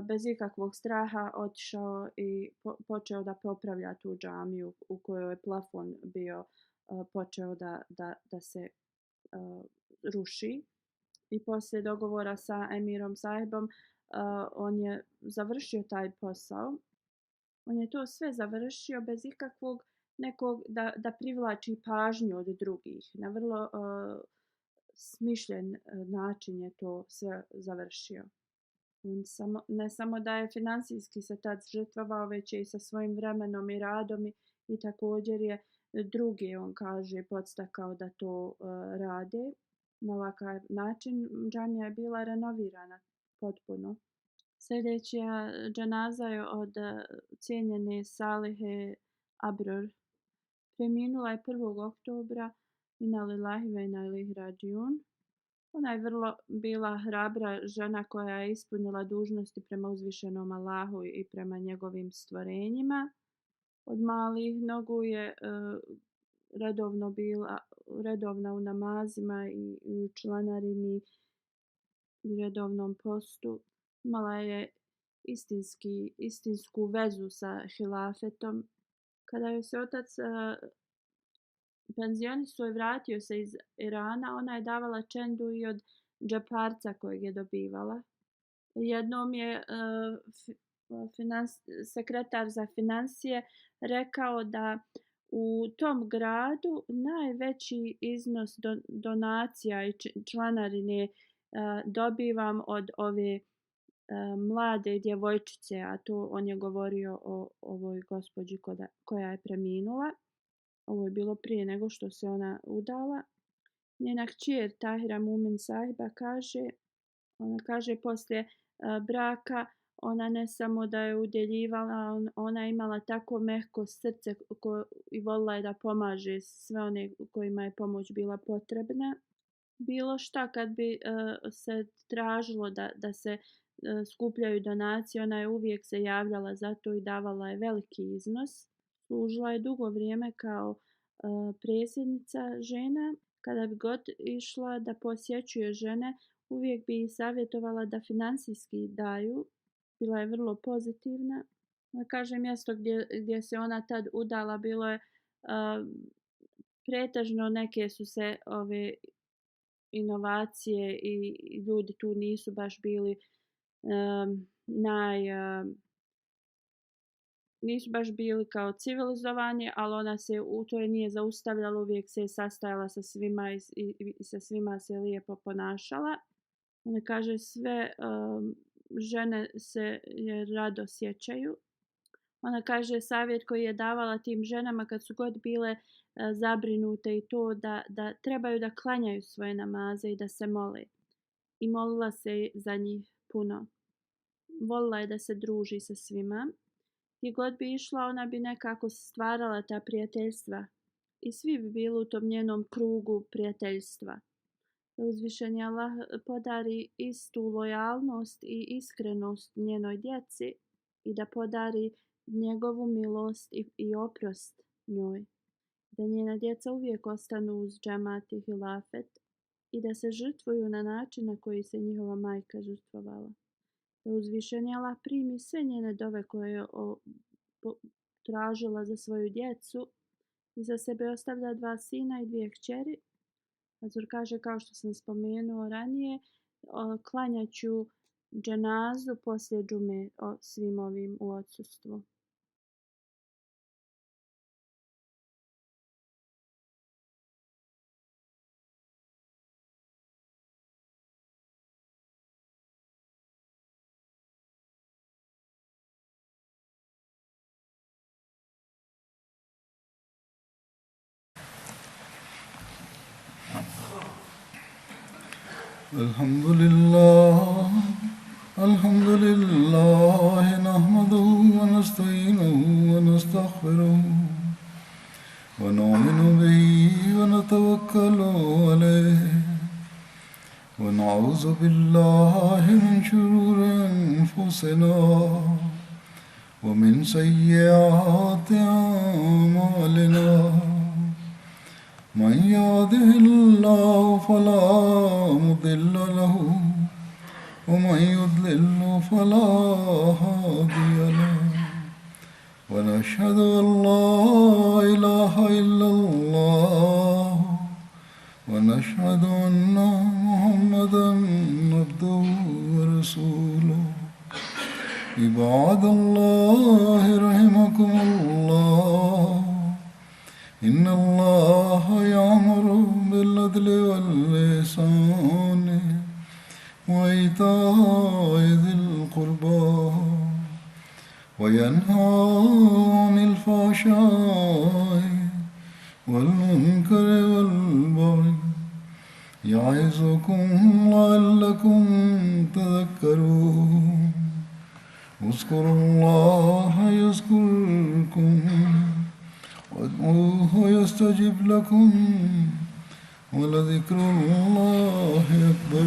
bez ikakvog straha otišao i počeo da popravlja tu džamiju u kojoj je plafon bio počeo da se ruši. I poslije dogovora sa emirom sahibom on je završio taj posao. On je to sve završio bez ikakvog nekog da privlači pažnju od drugih. Na vrlo smišljen način je to sve završio. On ne samo da je financijski se tad žrtvovao, već je i sa svojim vremenom i radom i također je drugi, on kaže, podstakao da to rade. Na ovakav način džamija je bila renovirana potpuno. Sljedeća dženaza je od cijenjene Salihe Abror. Preminula je 1. oktobra. Inna lillahi wa inna ilaihi rađiun. Ona je vrlo bila hrabra žena koja je ispunila dužnosti prema uzvišenom Allahu i prema njegovim stvorenjima. Od malih nogu je redovna u namazima i u članarini i redovnom postu. Imala je istinsku vezu sa hilafetom. Kada joj se otac penzionisao i vratio se iz Irana, ona je davala čendu i od džeparca kojeg je dobivala. Jednom je sekretar za financije rekao da u tom gradu najveći iznos donacija i članarine dobivam od ove mlade djevojčice, a to on je govorio o ovoj gospođi koja je preminula. Ovo je bilo prije nego što se ona udala. Njena kćer Tahira Mumin sahiba kaže poslije braka ona ne samo da je udjeljivala, ona je imala tako mehko srce i volila je da pomaže sve one kojima je pomoć bila potrebna. Bilo šta kad bi se tražilo da se skupljaju donacije, ona je uvijek se javljala za to i davala je veliki iznos. Služila je dugo vrijeme kao predsjednica žena. Kada bi god išla da posjećuje žene, uvijek bi ih savjetovala da financijski daju. Bila je vrlo pozitivna. Kaže, mjesto gdje se ona tad udala bilo je pretežno neke su se ove inovacije i ljudi tu nisu baš bili nisu baš bili kao civilizovani, ali ona se u to nije zaustavljala, uvijek se je sastajala sa svima i sa svima se lijepo ponašala. Ona kaže sve žene se rado sjećaju. Ona kaže savjet koji je davala tim ženama kad su god bile zabrinute i to da trebaju da klanjaju svoje namaze i da se mole. I molila se za njih puno. Volila je da se druži sa svima. Gdje god bi išla, ona bi nekako stvarala ta prijateljstva. I svi bi bili u tom njenom krugu prijateljstva. Da uzvišeni Allah podari istu lojalnost i iskrenost njenoj djeci i da podari njegovu milost i oprost njoj. Da njena djeca uvijek ostanu uz džemat i hilafet i da se žrtvuju na način na koji se njihova majka žrtvovala. Da uzvišeni Allah primi sve njene dove koje je tražila za svoju djecu i za sebe ostavlja 2 sina i 2 kćeri. Hazur kaže, kao što sam spomenuo ranije, klanjat ću dženazu poslije džume svim ovim u odsustvu. الحمد لله الحمد لله نحمده ونستعينه ونستغفره ونؤمن به ونتوكل عليه ونعوذ بالله من شرور أنفسنا ومن سيئات أعمالنا من يهده الله فلا مضل له ومن يضلل فلا هادي له ونشهد أن لا إله إلا الله ونشهد أن محمدا عبده ورسوله عباد الله رحمكم الله إن الله يأمر بالعدل والإحسان وإيتاء ذي القربى وينهى عن الفحشاء والمنكر والبغي يعظكم لعلكم تذكرون اذكروا الله يذكركم وادعوه يستجب لكم ولذكر الله أكبر